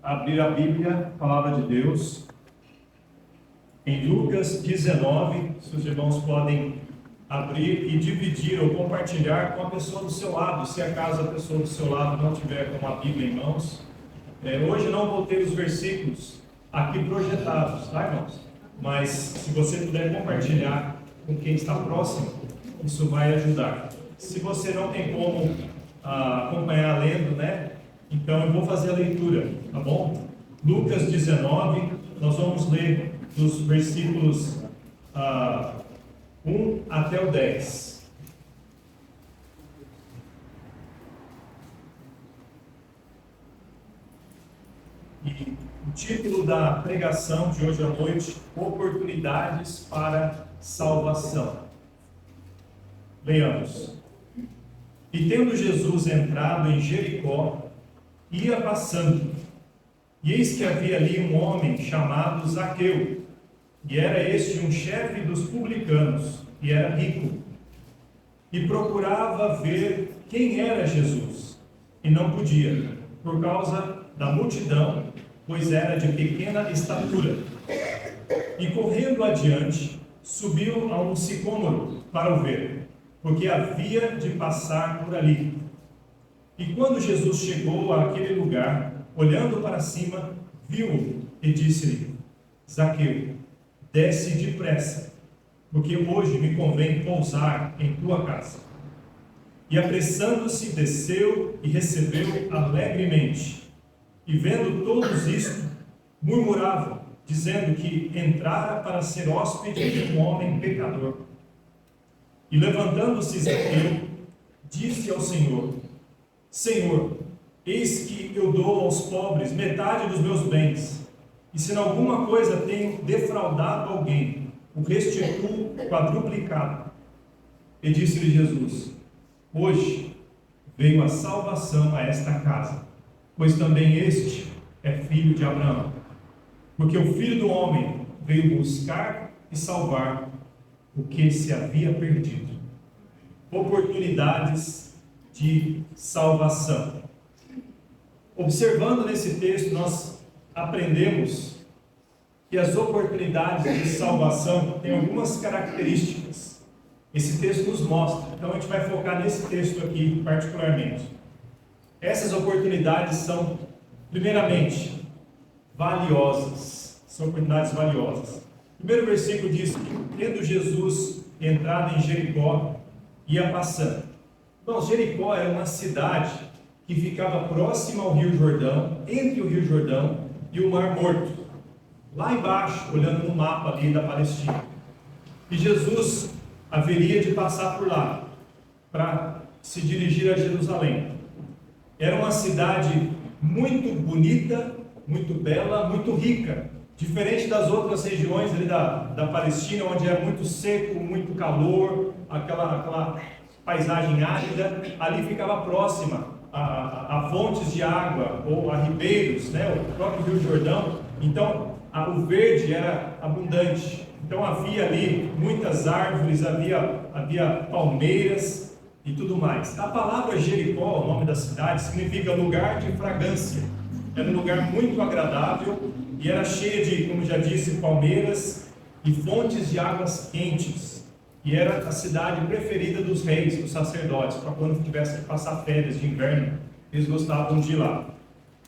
abrir a Bíblia, a Palavra de Deus, em Lucas 19, se os irmãos podem abrir e dividir ou compartilhar com a pessoa do seu lado, se acaso a pessoa do seu lado não tiver com a Bíblia em mãos. Hoje não vou ter os versículos aqui projetados, tá, irmãos? Mas se você puder compartilhar com quem está próximo, isso vai ajudar. Se você não tem como acompanhar lendo, né? Então eu vou fazer a leitura, tá bom? Lucas 19, nós vamos ler dos versículos 1 até o 10. E o título da pregação de hoje à noite: Oportunidades para Salvação. Leiamos. E tendo Jesus entrado em Jericó, ia passando, e eis que havia ali um homem chamado Zaqueu, e era este um chefe dos publicanos, e era rico, e procurava ver quem era Jesus, e não podia, por causa da multidão, pois era de pequena estatura. E correndo adiante, subiu a um sicômoro para o ver, porque havia de passar por ali. E quando Jesus chegou àquele lugar, olhando para cima, viu-o e disse-lhe: Zaqueu, desce depressa, porque hoje me convém pousar em tua casa. E apressando-se, desceu e recebeu alegremente. E vendo todos isto, murmuravam, dizendo que entrara para ser hóspede de um homem pecador. E levantando-se Zaqueu, disse ao Senhor: Senhor, eis que eu dou aos pobres metade dos meus bens, e se em alguma coisa tenho defraudado alguém, o restituo quadruplicado. E disse-lhe Jesus: Hoje veio a salvação a esta casa, pois também este é filho de Abraão. Porque o Filho do Homem veio buscar e salvar o que se havia perdido. Oportunidades de salvação. Observando nesse texto, nós aprendemos que as oportunidades de salvação têm algumas características. Esse texto nos mostra. Então a gente vai focar nesse texto aqui particularmente. Essas oportunidades são, primeiramente, valiosas. São oportunidades valiosas. O primeiro versículo diz que, tendo Jesus entrado em Jericó, ia passando. Então, Jericó era uma cidade que ficava próxima ao Rio Jordão, entre o Rio Jordão e o Mar Morto, lá embaixo, olhando no mapa ali da Palestina. E Jesus haveria de passar por lá para se dirigir a Jerusalém. Era uma cidade muito bonita, muito bela, muito rica, diferente das outras regiões ali da Palestina, onde é muito seco, muito calor, aquela paisagem árida. Ali ficava próxima a fontes de água ou a ribeiros, né, o próprio Rio Jordão. Então o verde era abundante. Então havia ali muitas árvores, havia palmeiras e tudo mais. A palavra Jericó, o nome da cidade, significa lugar de fragrância. Era um lugar muito agradável e era cheia de, como já disse, palmeiras e fontes de águas quentes. E era a cidade preferida dos reis, dos sacerdotes, para quando tivessem que passar férias de inverno, eles gostavam de ir lá.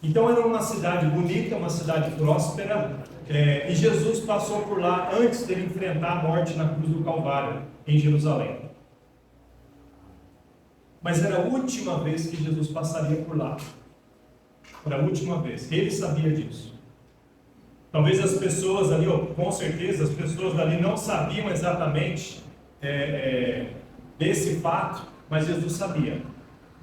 Então era uma cidade bonita, uma cidade próspera, e Jesus passou por lá antes de ele enfrentar a morte na cruz do Calvário, em Jerusalém. Mas era a última vez que Jesus passaria por lá. Era a última vez, ele sabia disso. Talvez as pessoas ali, com certeza, as pessoas dali não sabiam exatamente desse fato, mas Jesus sabia.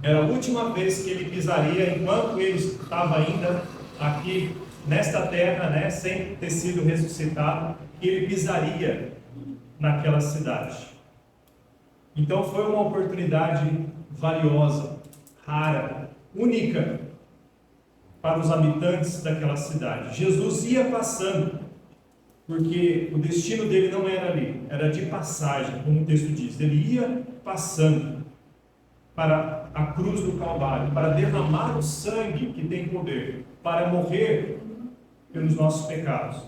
Era a última vez que ele pisaria, enquanto ele estava ainda aqui nesta terra, né, sem ter sido ressuscitado, que ele pisaria naquela cidade. Então foi uma oportunidade valiosa, rara, única para os habitantes daquela cidade. Jesus ia passando, porque o destino dele não era ali, era de passagem, como o texto diz. Ele ia passando. para a cruz do Calvário, para derramar o sangue que tem poder, para morrer pelos nossos pecados.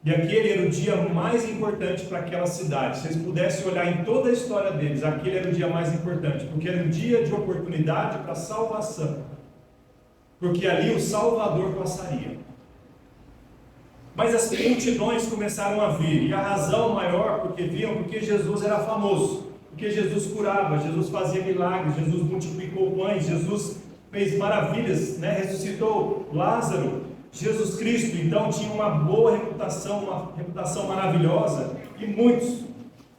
E aquele era o dia mais importante para aquela cidade. Se eles pudessem olhar em toda a história deles, aquele era o dia mais importante, porque era um dia de oportunidade para salvação. Porque ali o Salvador passaria. Mas as multidões começaram a vir, e a razão maior porque Jesus era famoso, porque Jesus curava, Jesus fazia milagres, Jesus multiplicou pães, Jesus fez maravilhas, ressuscitou Lázaro. Jesus Cristo, então, tinha uma boa reputação, uma reputação maravilhosa, e muitos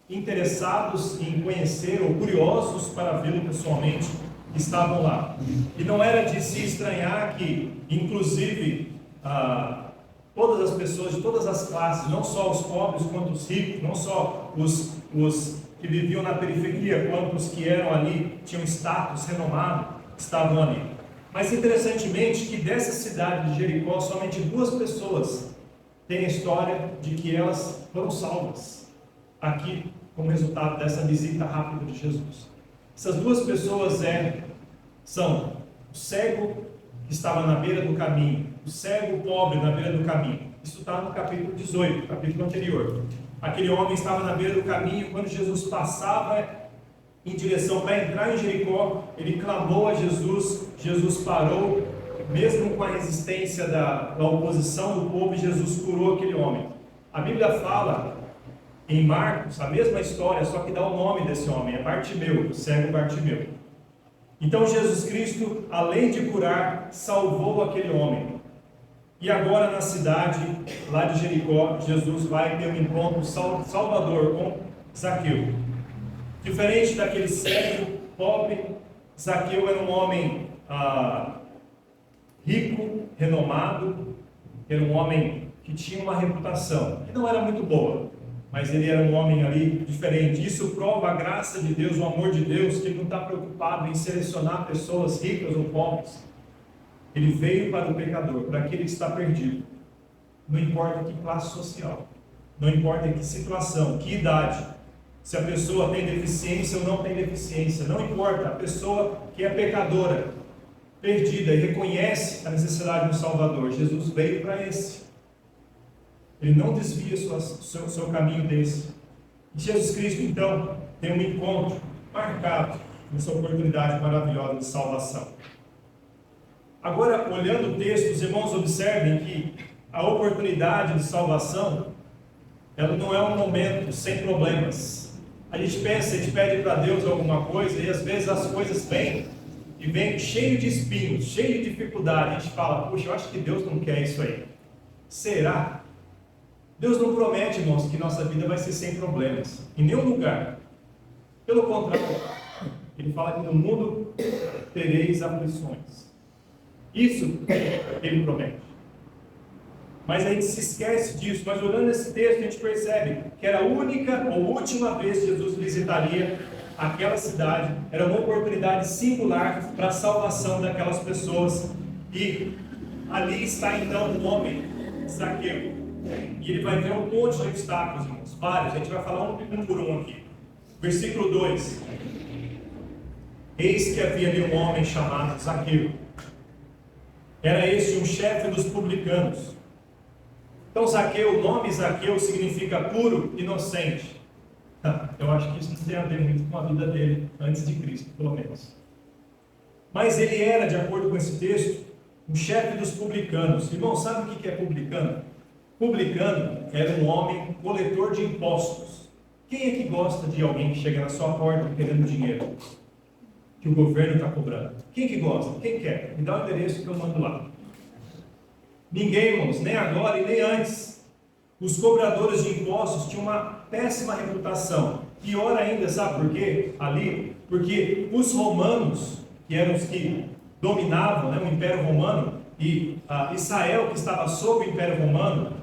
interessados em conhecer ou curiosos para vê-lo pessoalmente estavam lá. E não era de se estranhar que, inclusive, todas as pessoas de todas as classes, não só os pobres quanto os ricos, não só os que viviam na periferia, quanto os que eram ali, tinham status renomado, estavam ali. Mas interessantemente que dessa cidade de Jericó, somente 2 pessoas têm a história de que elas foram salvas, aqui como resultado dessa visita rápida de Jesus. Essas 2 pessoas são o cego que estava na beira do caminho, o cego pobre na beira do caminho. Isso está no capítulo 18, capítulo anterior. Aquele homem estava na beira do caminho, quando Jesus passava em direção para entrar em Jericó, ele clamou a Jesus, Jesus parou, mesmo com a resistência da oposição do povo, Jesus curou aquele homem. A Bíblia fala em Marcos, a mesma história, só que dá o nome desse homem, é Bartimeu, o cego Bartimeu. Então Jesus Cristo, além de curar, salvou aquele homem. E agora na cidade, lá de Jericó, Jesus vai ter um encontro salvador com Zaqueu. Diferente daquele cego, pobre, Zaqueu era um homem rico, renomado, era um homem que tinha uma reputação, que não era muito boa, mas ele era um homem ali diferente. Isso prova a graça de Deus, o amor de Deus, que ele não está preocupado em selecionar pessoas ricas ou pobres. Ele veio para o pecador, para aquele que está perdido. Não importa que classe social, não importa em que situação, que idade, se a pessoa tem deficiência ou não tem deficiência, não importa, a pessoa que é pecadora, perdida e reconhece a necessidade do Salvador, Jesus veio para esse. Ele não desvia seu caminho desse. E Jesus Cristo, então, tem um encontro marcado nessa oportunidade maravilhosa de salvação. Agora, olhando o texto, os irmãos observem que a oportunidade de salvação, ela não é um momento sem problemas. A gente pensa, a gente pede para Deus alguma coisa e às vezes as coisas vêm e vêm cheio de espinhos, cheio de dificuldade. A gente fala, puxa, eu acho que Deus não quer isso aí. Será? Deus não promete, irmãos, que nossa vida vai ser sem problemas, em nenhum lugar. Pelo contrário, Ele fala que no mundo tereis aflições. Isso Ele promete. Mas a gente se esquece disso. Mas olhando esse texto, a gente percebe que era a única ou última vez que Jesus visitaria aquela cidade. Era uma oportunidade singular para a salvação daquelas pessoas. E ali está então o homem Zaqueu. E ele vai ver um monte de obstáculos, irmãos, vários. A gente vai falar um por um aqui. Versículo 2. Eis que havia ali um homem chamado Zaqueu. Era este um chefe dos publicanos. Então Zaqueu, o nome Zaqueu significa puro, inocente. Eu acho que isso não tem a ver muito com a vida dele, antes de Cristo, pelo menos. Mas ele era, de acordo com esse texto, um chefe dos publicanos. Irmão, sabe o que é publicano? Publicano era um homem coletor de impostos. Quem é que gosta de alguém que chega na sua porta querendo dinheiro que o governo está cobrando? Quem que gosta? Quem quer? Me dá o endereço que eu mando lá. Ninguém, irmãos, nem agora e nem antes. Os cobradores de impostos tinham uma péssima reputação. Pior ainda, sabe por quê? Ali, porque os romanos, que eram os que dominavam, o Império Romano, e Israel, que estava sob o Império Romano,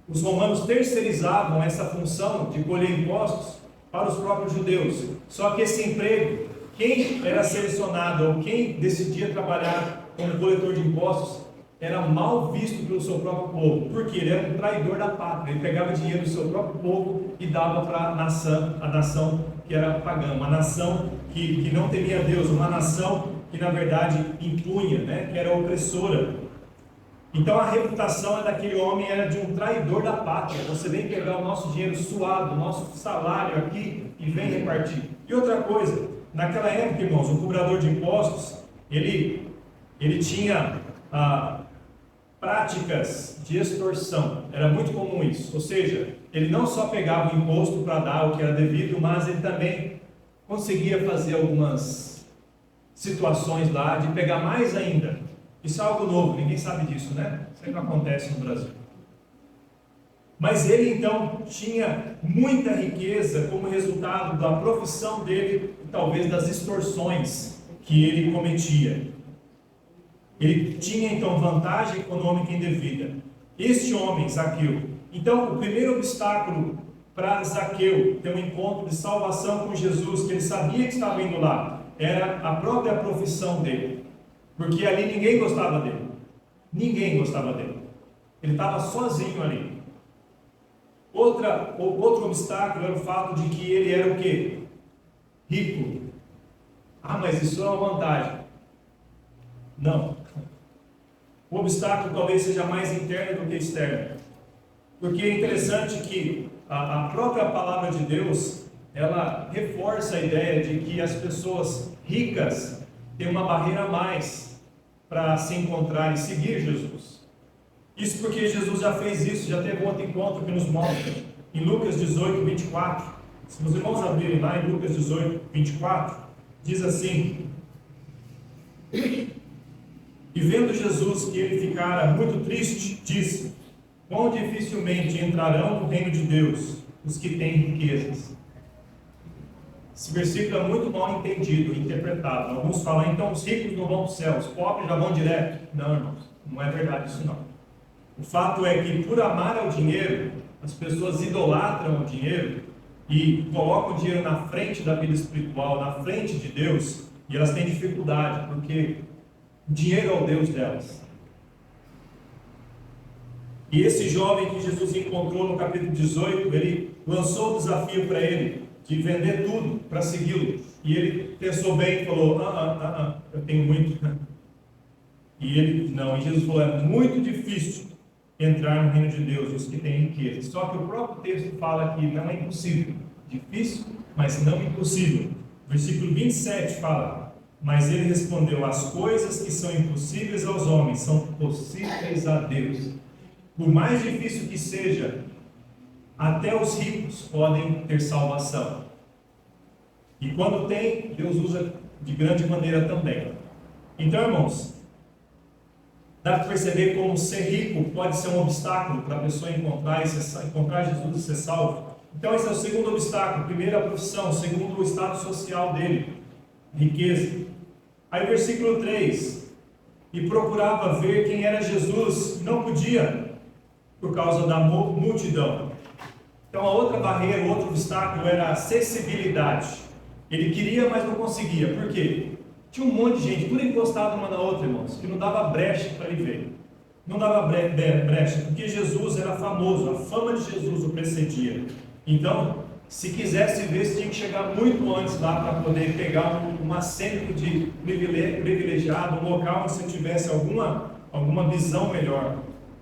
os romanos terceirizavam essa função de colher impostos para os próprios judeus. Só que esse emprego, quem era selecionado ou quem decidia trabalhar como coletor de impostos, era mal visto pelo seu próprio povo, porque ele era um traidor da pátria. Ele pegava dinheiro do seu próprio povo e dava para a nação que era pagã, uma nação que não temia Deus, uma nação que na verdade impunha, né, que era opressora. Então a reputação daquele homem era de um traidor da pátria. Você vem pegar o nosso dinheiro suado, o nosso salário aqui e vem repartir. E outra coisa, naquela época, irmãos, o cobrador de impostos, ele tinha práticas de extorsão. Era muito comum isso. Ou seja, ele não só pegava o imposto para dar o que era devido, mas ele também conseguia fazer algumas situações lá de pegar mais ainda. Isso é algo novo, ninguém sabe disso, né? Isso não acontece no Brasil. Mas ele então tinha muita riqueza como resultado da profissão dele e talvez das extorsões que ele cometia. Ele tinha então vantagem econômica indevida. Este homem, Zaqueu. Então, o primeiro obstáculo para Zaqueu ter um encontro de salvação com Jesus, que ele sabia que estava indo lá, era a própria profissão dele. Porque ali ninguém gostava dele. Ninguém gostava dele. Ele estava sozinho ali. Outro obstáculo era o fato de que ele era o quê? Rico. Mas isso é uma vantagem. Não. O obstáculo talvez seja mais interno do que externo. Porque é interessante que a própria palavra de Deus, ela reforça a ideia de que as pessoas ricas têm uma barreira a mais para se encontrar e seguir Jesus. Isso porque Jesus já fez isso, já teve outro encontro que nos mostra em Lucas 18, 24. Se os irmãos abrirem lá em Lucas 18, 24, diz assim: e vendo Jesus que ele ficara muito triste, disse: quão dificilmente entrarão no reino de Deus os que têm riquezas. Esse versículo é muito mal entendido, interpretado. Alguns falam, então os ricos não vão para o céu, os pobres já vão direto. Não, irmãos, não é verdade isso não. O fato é que por amar ao dinheiro, as pessoas idolatram o dinheiro e colocam o dinheiro na frente da vida espiritual, na frente de Deus, e elas têm dificuldade, porque o dinheiro é o Deus delas. E esse jovem que Jesus encontrou no capítulo 18, ele lançou o desafio para ele, de vender tudo para segui-lo. E ele pensou bem e falou, eu tenho muito. E ele, não, e Jesus falou, é muito difícil entrar no reino de Deus, os que têm riqueza. Só que o próprio texto fala que não é impossível. Difícil, mas não impossível. Versículo 27 fala, mas ele respondeu, as coisas que são impossíveis aos homens são possíveis a Deus. Por mais difícil que seja, até os ricos podem ter salvação. E quando tem, Deus usa de grande maneira também. Então, irmãos, dá para perceber como ser rico pode ser um obstáculo para a pessoa encontrar Jesus e ser salvo. Então esse é o segundo obstáculo. Primeiro a profissão, segundo o estado social dele, riqueza. Aí versículo 3, e procurava ver quem era Jesus, não podia, por causa da multidão. Então a outra barreira, o outro obstáculo era a acessibilidade. Ele queria, mas não conseguia. Por quê? Tinha um monte de gente, tudo encostado uma na outra, irmãos, que não dava brecha para ele ver. Não dava brecha, porque Jesus era famoso, a fama de Jesus o precedia. Então, se quisesse ver, você tinha que chegar muito antes lá para poder pegar um assento de privilegiado, um local onde você tivesse alguma visão melhor.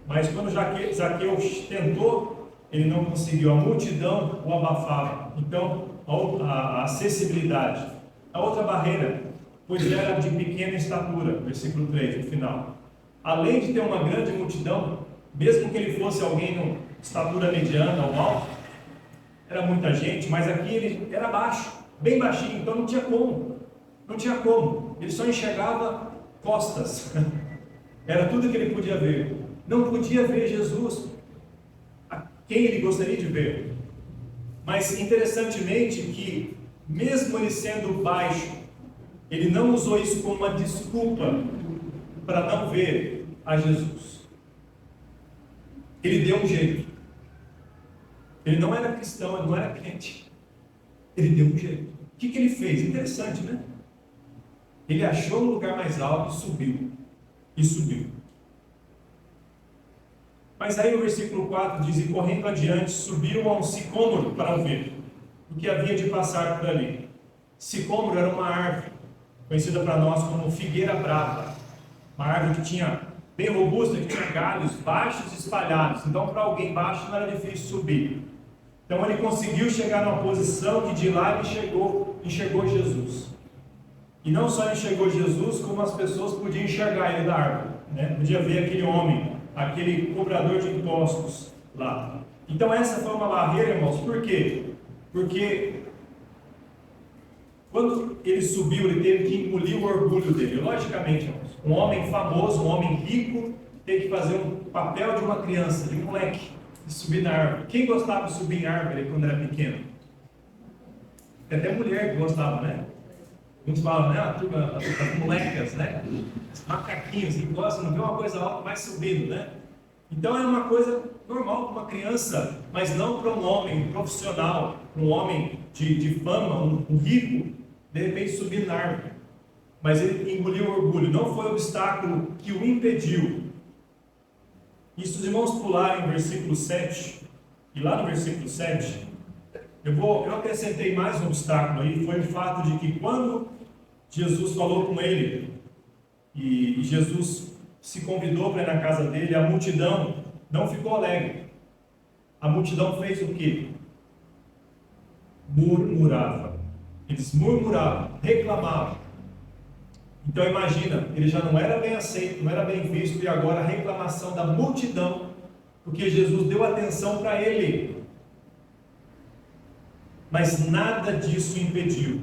Mas quando Zaqueu tentou, ele não conseguiu. A multidão o abafava. Então, a acessibilidade. A outra barreira, pois era de pequena estatura, versículo 3, no final. Além de ter uma grande multidão, mesmo que ele fosse alguém de estatura mediana ou alta, era muita gente, mas aqui ele era baixo, bem baixinho, então não tinha como. Não tinha como. Ele só enxergava costas. Era tudo que ele podia ver. Não podia ver Jesus, a quem ele gostaria de ver. Mas interessantemente que, mesmo ele sendo baixo, ele não usou isso como uma desculpa para não ver a Jesus. Ele deu um jeito. Ele não era cristão, ele não era crente. Ele deu um jeito. O que ele fez? Interessante, né? Ele achou um lugar mais alto e subiu. E subiu. Mas aí o versículo 4 diz: e correndo adiante, subiram a um sicômoro para o ver, porque havia de passar por ali. Sicômoro era uma árvore, conhecida para nós como figueira brava, uma árvore que tinha, bem robusta, que tinha galhos baixos e espalhados, então para alguém baixo não era difícil subir. Então ele conseguiu chegar numa posição que de lá ele enxergou Jesus. E não só enxergou Jesus, como as pessoas podiam enxergar ele da árvore, né? Podia ver aquele homem, aquele cobrador de impostos lá. Então essa foi uma barreira, irmãos. Por quê? Porque quando ele subiu, ele teve que engolir o orgulho dele. Logicamente, irmãos, um homem famoso, um homem rico, tem que fazer um papel de uma criança, de um moleque, de subir na árvore. Quem gostava de subir em árvore quando era pequeno? Tem até mulher que gostava, né? Muitos falam, né? A turma, as molecas, né? Os macaquinhos que gostam, não vê uma coisa alta, vai subindo, né? Então é uma coisa normal para uma criança, mas não para um homem profissional, para um homem de fama, um rico, de repente subir na árvore. Mas ele engoliu o orgulho, não foi obstáculo que o impediu. E se os irmãos pularem o versículo 7, e lá no versículo 7, eu acrescentei mais um obstáculo aí, foi o fato de que quando Jesus falou com ele, e Jesus se convidou para ir na casa dele, a multidão não ficou alegre. A multidão fez o quê? Murmurava. Eles murmuravam, reclamavam. Então imagina, ele já não era bem aceito, não era bem visto, e agora a reclamação da multidão, porque Jesus deu atenção para ele. Mas nada disso impediu.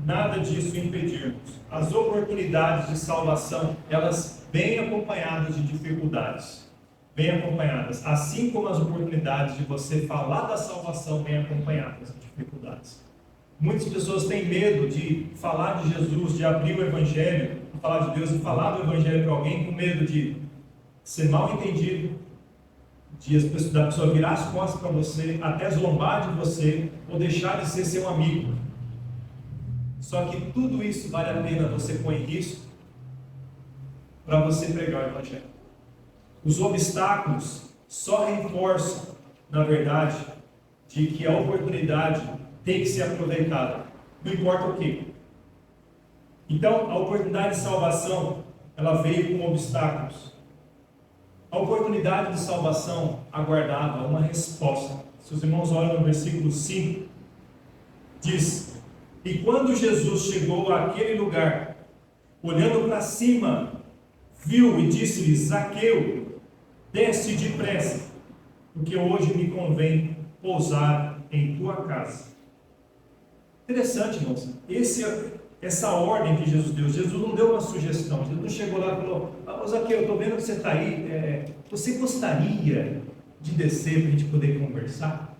Nada disso impediu. As oportunidades de salvação, elas vêm acompanhadas de dificuldades. Bem acompanhadas. Assim como as oportunidades de você falar da salvação vêm acompanhadas de dificuldades. Muitas pessoas têm medo de falar de Jesus, de abrir o Evangelho, de falar de Deus e falar do Evangelho para alguém, com medo de ser mal entendido, da pessoa virar as costas para você, até zombar de você, ou deixar de ser seu amigo. Só que tudo isso vale a pena você pôr em risco para você pregar o Evangelho. Os obstáculos só reforçam, na verdade, de que a oportunidade tem que ser aproveitada, não importa o que. Então, a oportunidade de salvação, ela veio com obstáculos. A oportunidade de salvação aguardava uma resposta. Se os irmãos olham no versículo 5, diz: e quando Jesus chegou àquele lugar, olhando para cima, viu e disse-lhe: Zaqueu, desce depressa, porque hoje me convém pousar em tua casa. Interessante, irmãos, essa ordem que Jesus deu. Jesus não deu uma sugestão, Jesus não chegou lá e falou: Zaqueu, eu estou vendo que você está aí, você gostaria de descer para a gente poder conversar?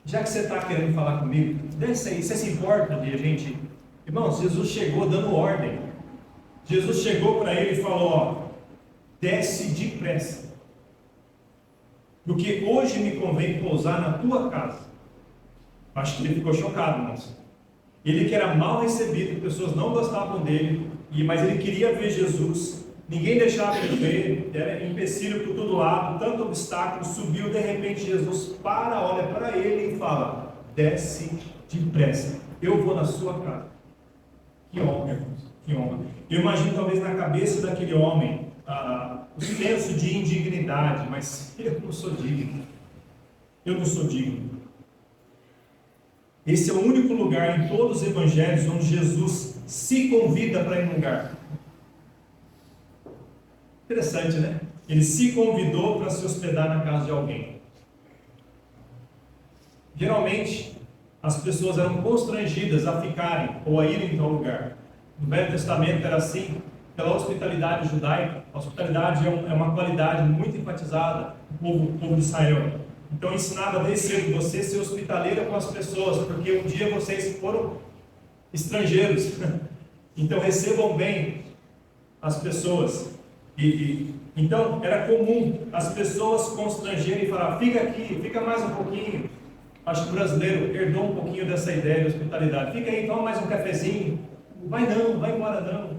Já que você está querendo falar comigo, desce aí, você se importa de a gente? Irmãos, Jesus chegou dando ordem. Jesus chegou para ele e falou: desce depressa, porque hoje me convém pousar na tua casa. Acho que ele ficou chocado, irmãos. Ele que era mal recebido, pessoas não gostavam dele, mas ele queria ver Jesus, ninguém deixava ele ver, era empecilho por todo lado, tanto obstáculo, subiu, de repente Jesus olha para ele e fala: desce depressa, eu vou na sua casa. Que honra, irmãos, que honra. Eu imagino talvez na cabeça daquele homem o senso de indignidade, mas eu não sou digno, eu não sou digno. Esse é o único lugar em todos os evangelhos onde Jesus se convida para ir num lugar. Interessante, né? Ele se convidou para se hospedar na casa de alguém. Geralmente, as pessoas eram constrangidas a ficarem ou a irem em tal lugar. No Velho Testamento era assim, pela hospitalidade judaica. A hospitalidade é uma qualidade muito enfatizada no povo de Israel. Então ensinava desde cedo você ser hospitaleira com as pessoas, porque um dia vocês foram estrangeiros. Então recebam bem as pessoas. Então era comum as pessoas constrangerem e falar: fica aqui, fica mais um pouquinho. Acho que o brasileiro herdou um pouquinho dessa ideia de hospitalidade. Fica aí, toma mais um cafezinho. Vai não, vai embora não.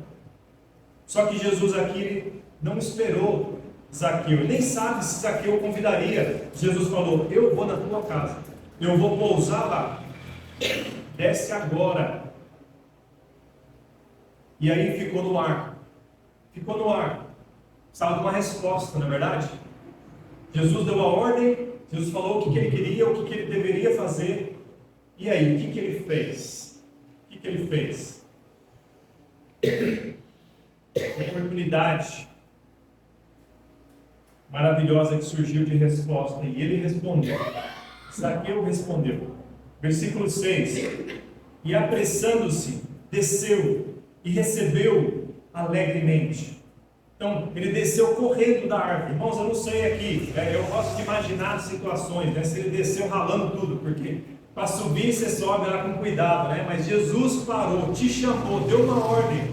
Só que Jesus aqui não esperou Zaqueu. Ele nem sabe se Zaqueu o convidaria. Jesus falou: eu vou na tua casa, eu vou pousar lá, desce agora. E aí ficou no ar. Ficou no ar. Precisava de uma resposta, não é verdade? Jesus deu a ordem, Jesus falou o que ele queria, o que ele deveria fazer. E aí, o que ele fez? O que ele fez? Oportunidade maravilhosa que surgiu de resposta. E ele respondeu. Zaqueu respondeu. Versículo 6. E apressando-se, desceu e recebeu alegremente. Então, ele desceu correndo da árvore. Irmãos, eu não sei aqui, eu gosto de imaginar situações, né? Se ele desceu ralando tudo, porque para subir você sobe lá com cuidado, né? Mas Jesus parou, te chamou, deu uma ordem.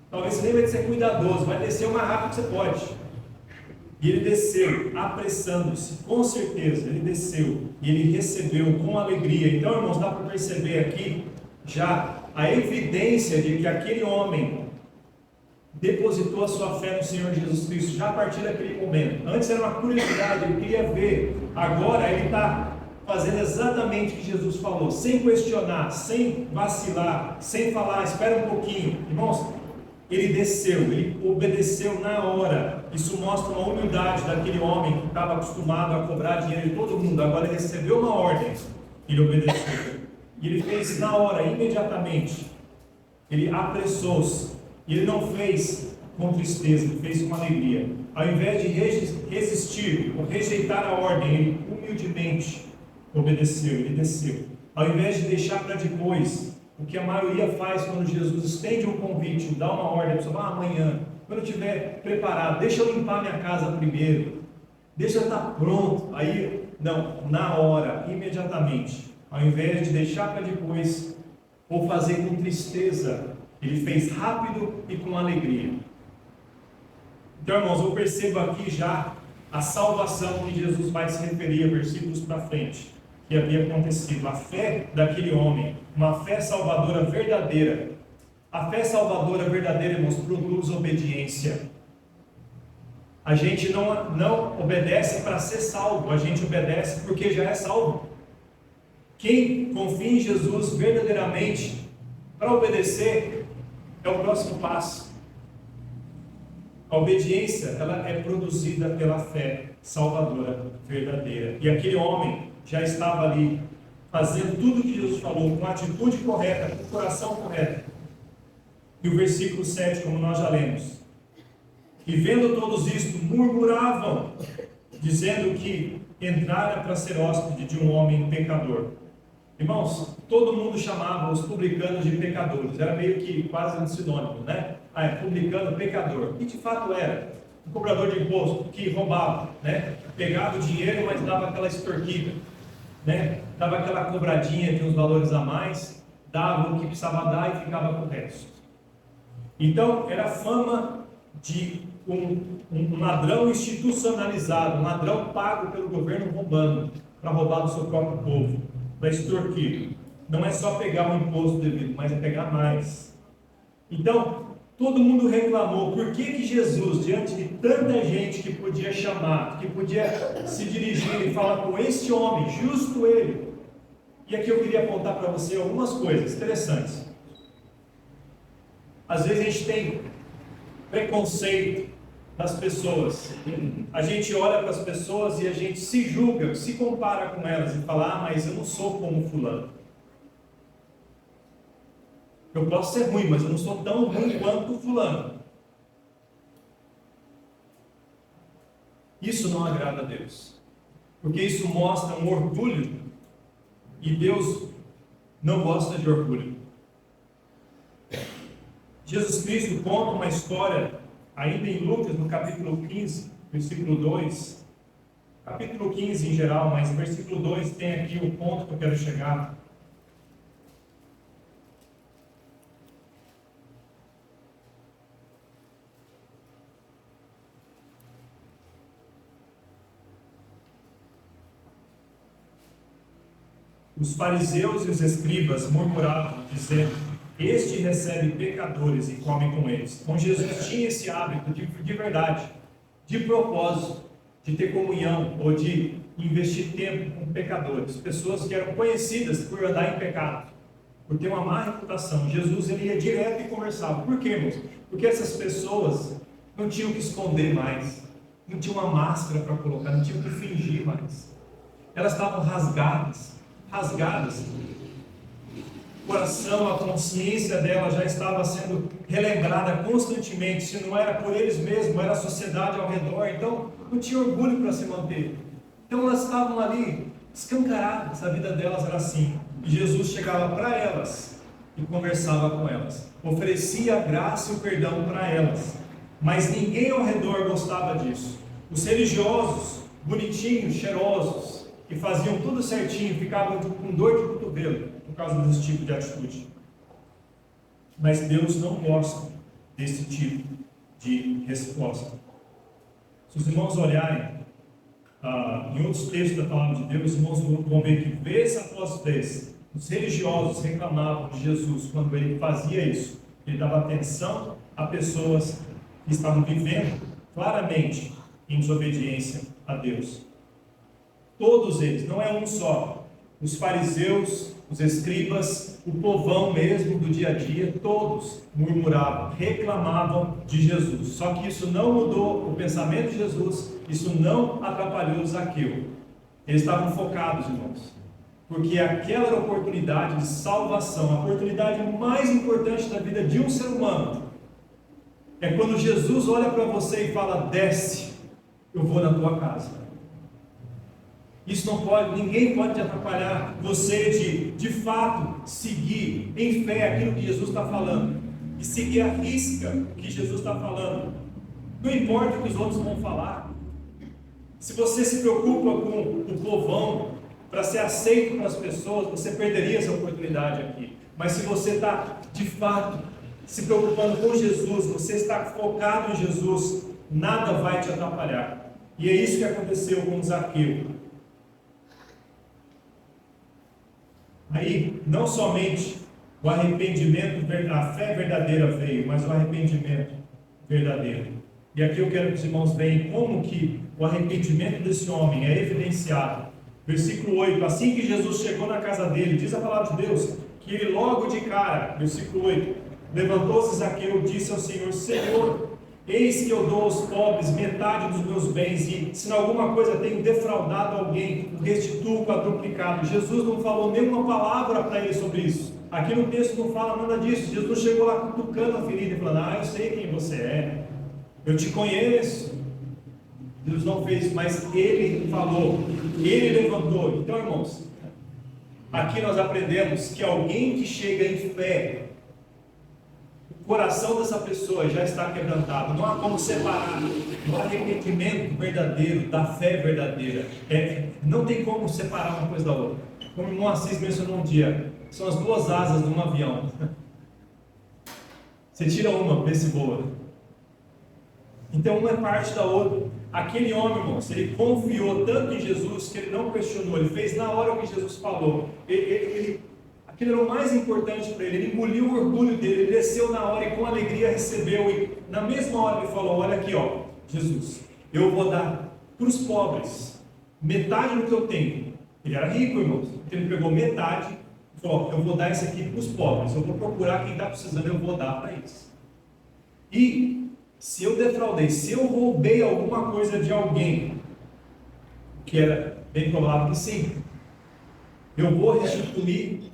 Talvez você lembre de ser cuidadoso, vai descer o mais rápido que você pode. E ele desceu, apressando-se, com certeza, ele desceu e ele recebeu com alegria. Então, irmãos, dá para perceber aqui já a evidência de que aquele homem depositou a sua fé no Senhor Jesus Cristo, já a partir daquele momento. Antes era uma curiosidade, ele queria ver, agora ele está fazendo exatamente o que Jesus falou, sem questionar, sem vacilar, sem falar, espera um pouquinho. Irmãos, ele desceu, ele obedeceu na hora. Isso mostra uma humildade daquele homem que estava acostumado a cobrar dinheiro de todo mundo. Agora ele recebeu uma ordem, ele obedeceu. E ele fez na hora, imediatamente. Ele apressou-se. E ele não fez com tristeza, ele fez com alegria. Ao invés de resistir ou rejeitar a ordem, ele humildemente obedeceu, ele desceu. Ao invés de deixar para depois, o que a maioria faz quando Jesus estende um convite, dá uma ordem, a pessoa amanhã, quando eu estiver preparado, deixa eu limpar minha casa primeiro, deixa eu estar pronto. Aí, não, na hora, imediatamente, ao invés de deixar para depois, ou fazer com tristeza, ele fez rápido e com alegria. Então, irmãos, eu percebo aqui já a salvação que Jesus vai se referir, versículos para frente, que havia acontecido. A fé daquele homem, uma fé salvadora verdadeira. A fé salvadora verdadeira, irmãos, produz obediência. A gente não obedece para ser salvo, a gente obedece porque já é salvo. Quem confia em Jesus verdadeiramente, para obedecer, é o próximo passo. A obediência, ela é produzida pela fé salvadora verdadeira. E aquele homem já estava ali, fazendo tudo o que Jesus falou, com a atitude correta, com o coração correto. E o versículo 7, como nós já lemos. E vendo todos isto, murmuravam, dizendo que entrara para ser hóspede de um homem pecador. Irmãos, todo mundo chamava os publicanos de pecadores, era meio que quase um sinônimo, né? Publicano, pecador, e de fato era um cobrador de imposto que roubava, né? Pegava o dinheiro, mas dava aquela extorquida, né? Dava aquela cobradinha de uns valores a mais, dava o que precisava dar e ficava com o resto. Então, era a fama de um ladrão institucionalizado, um ladrão pago pelo governo roubando, para roubar do seu próprio povo, para extorquir. Não é só pegar o imposto devido, mas é pegar mais. Então, todo mundo reclamou. Por que Jesus, diante de tanta gente que podia chamar, que podia se dirigir e falar com este homem, justo ele? E aqui eu queria apontar para você algumas coisas interessantes. Às vezes a gente tem preconceito das pessoas. A gente olha para as pessoas e a gente se julga, se compara com elas e fala: mas eu não sou como fulano. Eu posso ser ruim, mas eu não sou tão ruim quanto fulano. Isso não agrada a Deus, porque isso mostra um orgulho, e Deus não gosta de orgulho. Jesus Cristo conta uma história, ainda em Lucas, no capítulo 15, versículo 2, capítulo 15 em geral, mas no versículo 2 tem aqui o ponto que eu quero chegar. Os fariseus e os escribas murmuravam, dizendo: este recebe pecadores e come com eles. Então Jesus tinha esse hábito de verdade. de propósito, de ter comunhão ou de investir tempo com pecadores, pessoas que eram conhecidas por andar em pecado, por ter uma má reputação. Jesus, ele ia direto e conversava. Por quê, irmãos? Porque essas pessoas não tinham que esconder mais, não tinham uma máscara para colocar, não tinham que fingir mais. Elas estavam rasgadas. O coração, a consciência dela já estava sendo relembrada constantemente. Se não era por eles mesmos, era a sociedade ao redor. Então, não tinha orgulho para se manter. Então, elas estavam ali escancaradas. A vida delas era assim. E Jesus chegava para elas e conversava com elas. Oferecia a graça e o perdão para elas. Mas ninguém ao redor gostava disso. Os religiosos, bonitinhos, cheirosos, que faziam tudo certinho, ficavam com dor de cotovelo por causa desse tipo de atitude. Mas Deus não gosta desse tipo de resposta. Se os irmãos olharem em outros textos da palavra de Deus, os irmãos vão ver que vez após vez os religiosos reclamavam de Jesus quando ele fazia isso. Ele dava atenção a pessoas que estavam vivendo claramente em desobediência a Deus. Todos eles, não é um só. Os fariseus, os escribas, o povão mesmo do dia a dia, todos murmuravam, reclamavam de Jesus. Só que isso não mudou o pensamento de Jesus, isso não atrapalhou Zaqueu. Eles estavam focados, irmãos, porque aquela era a oportunidade de salvação, a oportunidade mais importante da vida de um ser humano. É quando Jesus olha para você e fala: desce, eu vou na tua casa. Isso não pode, ninguém pode te atrapalhar você de fato seguir em fé aquilo que Jesus está falando e seguir à risca o que Jesus está falando. Não importa o que os outros vão falar. Se você se preocupa com o povão para ser aceito pelas pessoas, você perderia essa oportunidade aqui. Mas se você está de fato se preocupando com Jesus, você está focado em Jesus, nada vai te atrapalhar. E é isso que aconteceu com Zaqueu. Aí, não somente o arrependimento, a fé verdadeira veio, mas o arrependimento verdadeiro. E aqui eu quero que os irmãos vejam como que o arrependimento desse homem é evidenciado. Versículo 8: assim que Jesus chegou na casa dele, diz a palavra de Deus, que ele logo de cara, versículo 8, levantou-se Zaqueu e disse ao Senhor: Senhor, eis que eu dou aos pobres metade dos meus bens, e se em alguma coisa tenho defraudado alguém, restituo quadruplicado. Jesus não falou nenhuma palavra para ele sobre isso. Aqui no texto não fala nada disso. Jesus não chegou lá cutucando a ferida e falando: eu sei quem você é, eu te conheço. Deus não fez, mas ele falou, ele levantou. Então, irmãos, aqui nós aprendemos que alguém que chega em fé, o coração dessa pessoa já está quebrantado. Não há como separar o arrependimento verdadeiro da fé verdadeira. Não tem como separar uma coisa da outra. Como o irmão Assis mencionou um dia, são as duas asas de um avião. Você tira uma, vê se voa. Então uma é parte da outra. Aquele homem, irmãos, ele confiou tanto em Jesus que ele não questionou. Ele fez na hora o que Jesus falou. Aquilo era o mais importante para ele. Ele engoliu o orgulho dele, ele desceu na hora e com alegria recebeu. E na mesma hora ele falou: olha aqui, ó, Jesus, eu vou dar para os pobres metade do que eu tenho. Ele era rico, irmãos, então ele pegou metade e falou: eu vou dar isso aqui para os pobres, eu vou procurar quem está precisando, eu vou dar para eles. E se eu defraudei, se eu roubei alguma coisa de alguém, que era bem provável que sim, eu vou restituir,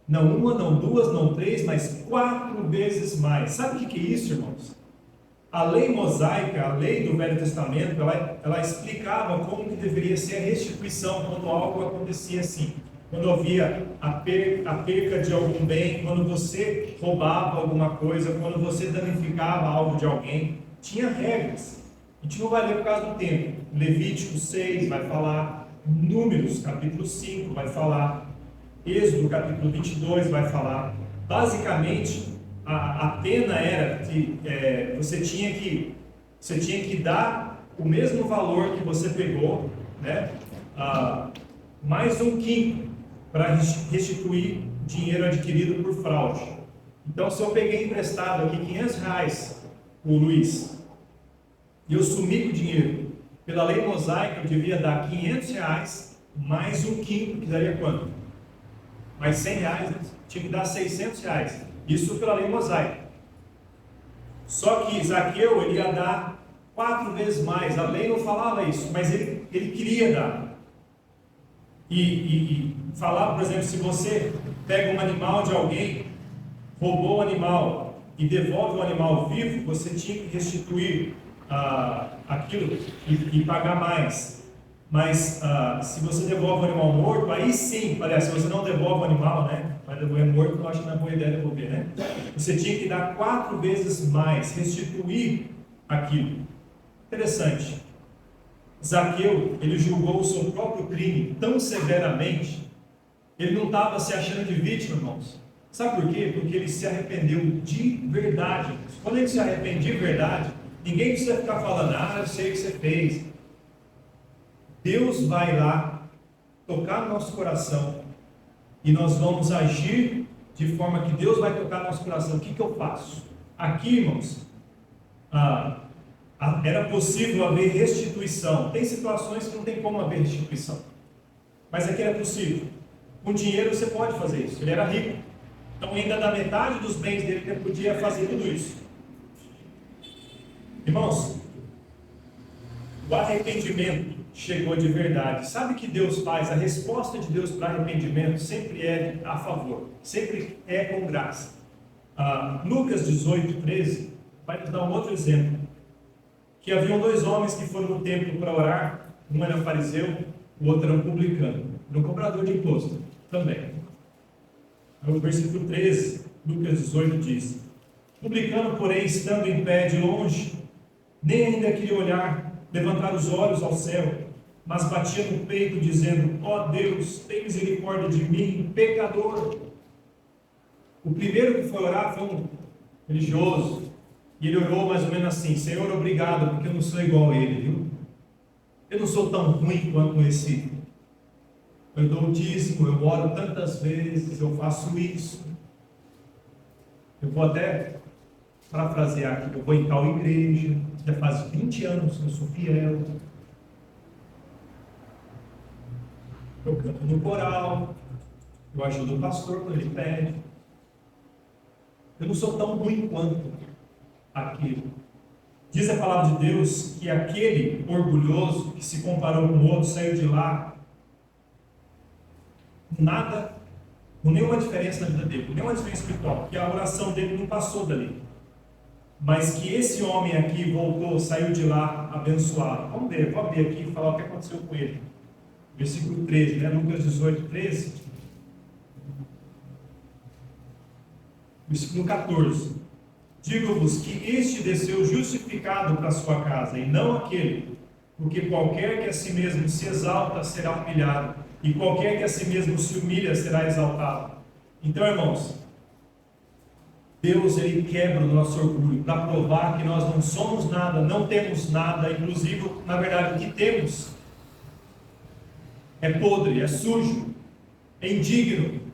não uma, não duas, não três, mas 4 vezes mais. Sabe o que é isso, irmãos? A lei mosaica, a lei do Velho Testamento, ela explicava como que deveria ser a restituição quando algo acontecia assim. Quando havia a perca de algum bem, quando você roubava alguma coisa, quando você danificava algo de alguém, tinha regras. A gente não vai ler por causa do tempo. Levítico 6 vai falar, Números capítulo 5 vai falar, Êxodo capítulo 22 vai falar. Basicamente, a pena era que você tinha que dar o mesmo valor que você pegou, né? Mais um quinto para restituir dinheiro adquirido por fraude. Então, se eu peguei emprestado aqui R$500, o Luiz, e eu sumi com o dinheiro. Pela lei mosaica, eu devia dar R$ 500, mais um quinto, que daria quanto? Mais R$ 100, né? Tinha que dar R$ 600. Isso pela lei mosaica. Só que Zaqueu, ele ia dar 4 vezes mais. A lei não falava isso, mas ele queria dar. E falava, por exemplo, se você pega um animal de alguém, roubou o animal e devolve o animal vivo, você tinha que restituir aquilo e pagar mais. Mas se você devolve o animal morto, aí sim, aliás, se você não devolve o animal, né? Vai devolver morto, eu acho que não é boa ideia devolver, né? Você tinha que dar 4 vezes mais, restituir aquilo. Interessante. Zaqueu, ele julgou o seu próprio crime tão severamente, ele não estava se achando de vítima, irmãos. Sabe por quê? Porque ele se arrependeu de verdade. Quando ele se arrepende de verdade, ninguém precisa ficar falando, eu sei o que você fez. Deus vai lá tocar no nosso coração e nós vamos agir de forma que Deus vai tocar no nosso coração. O que eu faço? Aqui, irmãos, era possível haver restituição. Tem situações que não tem como haver restituição, mas aqui era possível. Com dinheiro você pode fazer isso. Ele era rico, então ainda da metade dos bens dele ele podia fazer tudo isso. Irmãos, o arrependimento chegou de verdade. Sabe o que Deus faz? A resposta de Deus para arrependimento sempre é a favor, sempre é com graça. Lucas 18:13 vai nos dar um outro exemplo. Que haviam 2 homens que foram no templo para orar, um era fariseu, o outro era um publicano, era um cobrador de imposto também. No versículo 13, Lucas 18 diz: publicano, porém, estando em pé de longe, nem ainda queria olhar, levantar os olhos ao céu, mas batia no peito, dizendo: ó Deus, tem misericórdia de mim, pecador. O primeiro que foi orar foi um religioso, e ele orou mais ou menos assim: Senhor, obrigado, porque eu não sou igual a ele, viu? Eu não sou tão ruim quanto esse. Eu dou o dízimo, eu oro tantas vezes, eu faço isso. Eu vou até parafrasear aqui: eu vou em tal igreja, já faz 20 anos que eu sou fiel. Eu canto no coral, eu ajudo o pastor quando ele pede. Eu não sou tão ruim quanto aquilo. Diz a palavra de Deus que aquele orgulhoso que se comparou com o outro saiu de lá nada, com nenhuma diferença na vida dele, nenhuma diferença espiritual, porque a oração dele não passou dali. Mas que esse homem aqui voltou, saiu de lá abençoado. Vamos ver aqui e falar o que aconteceu com ele. Versículo 13, né? Lucas 18:13. Versículo 14. Digo-vos que este desceu justificado para a sua casa, e não aquele, porque qualquer que a si mesmo se exalta será humilhado, e qualquer que a si mesmo se humilha será exaltado. Então, irmãos, Deus, ele quebra o nosso orgulho para provar que nós não somos nada, não temos nada, inclusive, na verdade, o que temos é podre, é sujo, é indigno.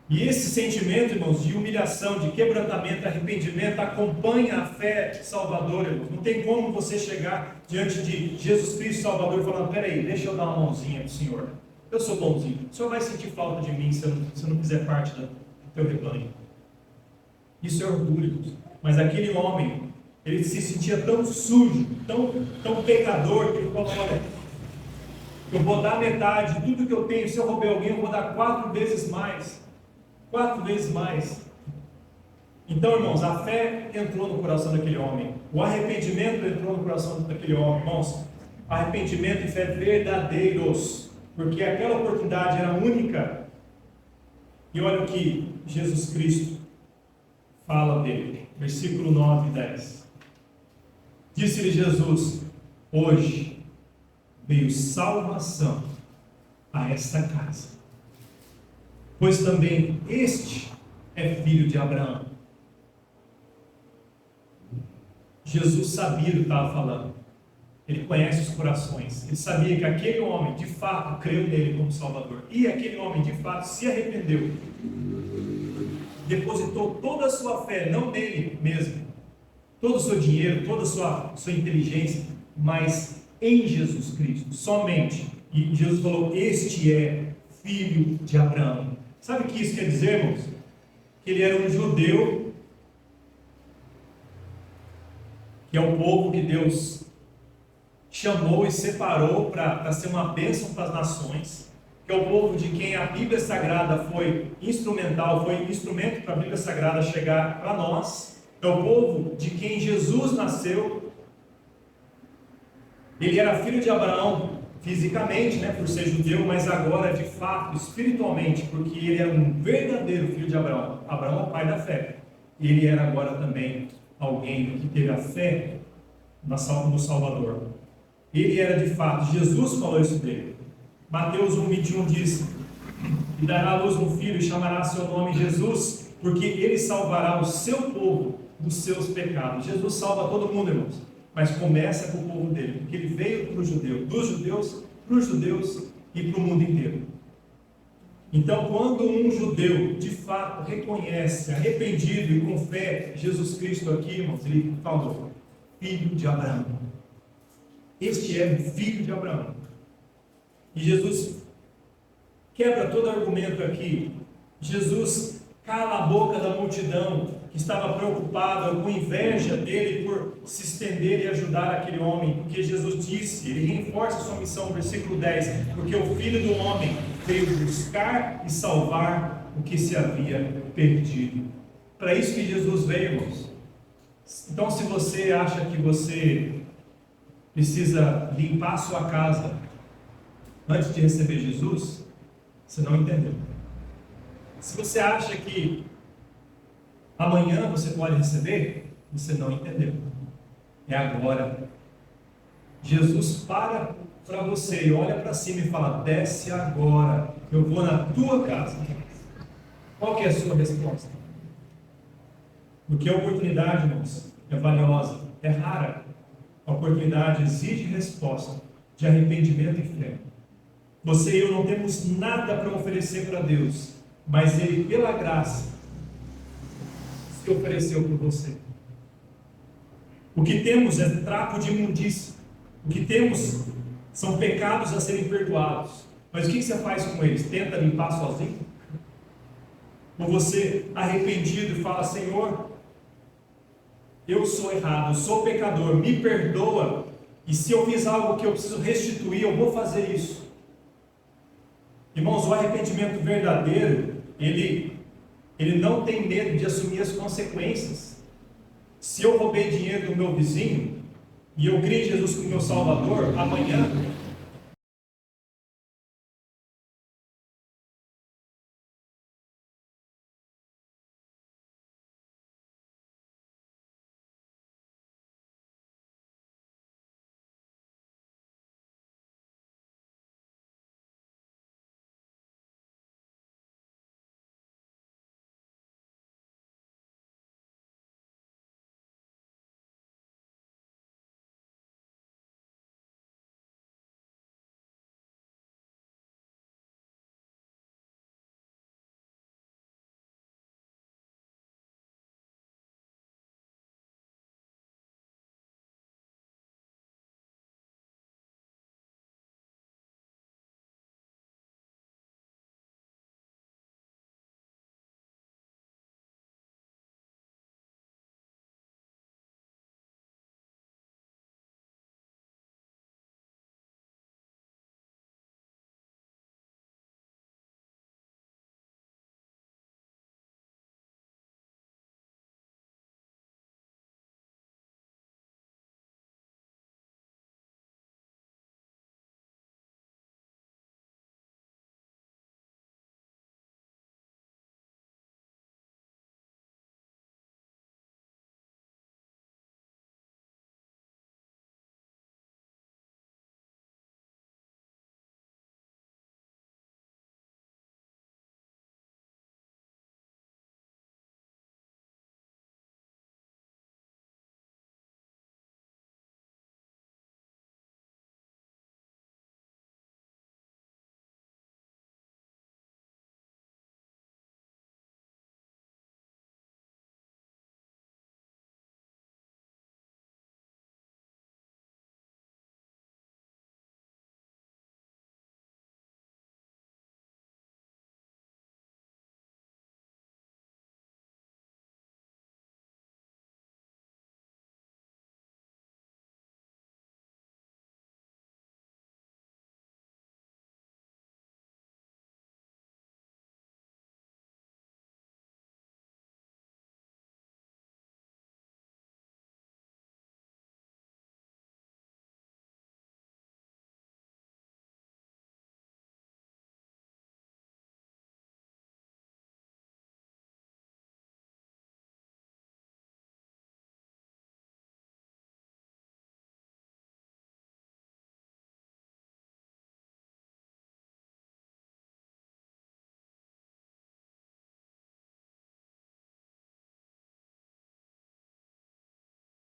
E esse sentimento, irmãos, de humilhação, de quebrantamento, arrependimento, acompanha a fé salvadora, irmãos. Não tem como você chegar diante de Jesus Cristo Salvador falando: peraí, deixa eu dar uma mãozinha para o Senhor. Eu sou bonzinho. O Senhor vai sentir falta de mim se eu não fizer parte do teu rebanho. Isso é orgulho, irmãos. Mas aquele homem, ele se sentia tão sujo, tão pecador, que ele falou: olha, eu vou dar metade de tudo que eu tenho. Se eu roubei alguém, eu vou dar 4 vezes mais. 4 vezes mais. Então, irmãos, a fé entrou no coração daquele homem. O arrependimento entrou no coração daquele homem. Irmãos, arrependimento e fé verdadeiros. Porque aquela oportunidade era única. E olha o que Jesus Cristo fala dele. Versículo 9 e 10. Disse-lhe Jesus: hoje veio salvação a esta casa, pois também este é filho de Abraão. Jesus sabia do que estava falando. Ele conhece os corações. Ele sabia que aquele homem, de fato, creu nele como Salvador. E aquele homem, de fato, se arrependeu. Depositou toda a sua fé, não nele mesmo, todo o seu dinheiro, toda a sua inteligência, mas em Jesus Cristo, somente. E Jesus falou: este é filho de Abraão. Sabe o que isso quer dizer, irmãos? Que ele era um judeu, que é o povo que Deus chamou e separou para ser uma bênção para as nações, que é o povo de quem a Bíblia Sagrada foi instrumental, foi instrumento para a Bíblia Sagrada chegar para nós, é o povo de quem Jesus nasceu. Ele era filho de Abraão fisicamente, por ser judeu, mas agora de fato, espiritualmente, porque ele era um verdadeiro filho de Abraão. Abraão é o pai da fé. Ele era agora também alguém que teve a fé no Salvador. Ele era de fato, Jesus falou isso dele. Mateus 1,21 diz: e dará à luz um filho e chamará seu nome Jesus, porque ele salvará o seu povo dos seus pecados. Jesus salva todo mundo, irmãos, mas começa com o povo dele, porque ele veio para o judeu, dos judeus, para os judeus e para o mundo inteiro. Então, quando um judeu de fato reconhece, arrependido e com fé, Jesus Cristo aqui, irmãos, ele falou: filho de Abraão. Este é o filho de Abraão. E Jesus quebra todo argumento aqui. Jesus cala a boca da multidão que estava preocupada, com inveja dele por se estender e ajudar aquele homem, porque Jesus disse, ele reforça a sua missão, versículo 10, porque o Filho do Homem veio buscar e salvar o que se havia perdido. Para isso que Jesus veio, irmãos. Então, se você acha que você precisa limpar a sua casa antes de receber Jesus, você não entendeu. Se você acha que amanhã você pode receber, você não entendeu. É agora. Jesus para você e olha para cima e fala: desce agora, eu vou na tua casa. Qual que é a sua resposta? Porque a oportunidade, irmãos, é valiosa, é rara. A oportunidade exige resposta de arrependimento e fé. Você e eu não temos nada para oferecer para Deus, mas Ele, pela graça, se ofereceu por você. O que temos é trapo de imundícia. O que temos são pecados a serem perdoados. Mas o que você faz com eles? Tenta limpar sozinho? Ou você, arrependido, fala: Senhor, eu sou errado, eu sou pecador, me perdoa, e se eu fiz algo que eu preciso restituir, eu vou fazer isso. Irmãos, o arrependimento verdadeiro, ele não tem medo de assumir as consequências. Se eu roubei dinheiro do meu vizinho, e eu criei Jesus como meu Salvador, amanhã